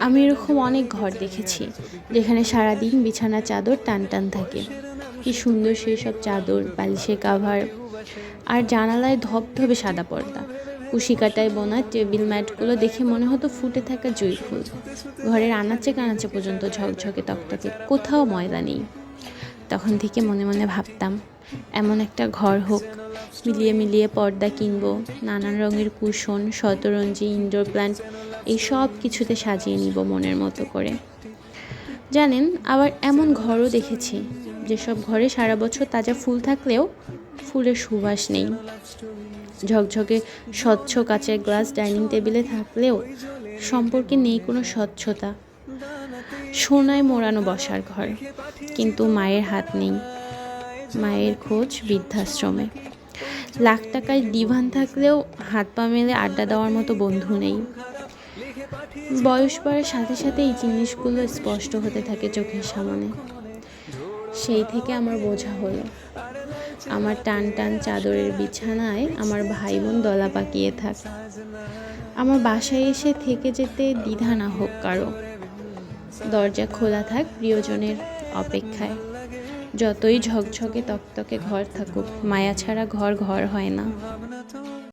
আমি এরকম অনেক ঘর দেখেছি যেখানে সারাদিন বিছানার চাদর টান টান থাকে। কি সুন্দর সেই সব চাদর, বালিশের কাভার, আর জানালায় ধবধবে সাদা পর্দা। কুশি কাটায় বোনা টেবিল ম্যাটগুলো দেখে মনে হতো ফুটে থাকা জুঁই ফুল। ঘরের আনাচে কানাচে পর্যন্ত ঝকঝকে তকতকে, কোথাও ময়লা নেই। তখন থেকে মনে মনে ভাবতাম, এমন একটা ঘর হোক, মিলিয়ে মিলিয়ে পর্দা কিনবো, নানান রঙের কুশন, শতরঞ্জি, ইনডোর প্ল্যান্ট, এই সব কিছুতে সাজিয়ে নিব মনের মতো করে। জানেন, আবার এমন ঘরও দেখেছি যেসব ঘরে সারা বছর তাজা ফুল থাকলেও ফুলের সুবাস নেই। ঝকঝকে স্বচ্ছ কাচের গ্লাস ডাইনিং টেবিলে থাকলেও সম্পর্কে নেই কোনো স্বচ্ছতা। সোনায় মোড়ানো বসার ঘর, কিন্তু মায়ের হাত নেই। মায়ের খোঁজ বৃদ্ধাশ্রমে। লাখ টাকায় ডিভান থাকলেও হাত পা মেলে আড্ডা দেওয়ার মতো বন্ধু নেই। বয়স বাড়ার সাথে সাথে এই জিনিসগুলো স্পষ্ট হতে থাকে চোখের সামনে। সেই থেকে আমার বোঝা হলো, আমার টান টান চাদরের বিছানায় আমার ভাই বোন দলা পাকিয়ে থাক। আমার বাসায় এসে থেকে যেতে দ্বিধা না হোক কারো। দরজা খোলা থাক প্রিয়জনের অপেক্ষায়। যতই ঝকঝকে তকতকে ঘর থাকুক, মায়া ছাড়া ঘর ঘর হয় না।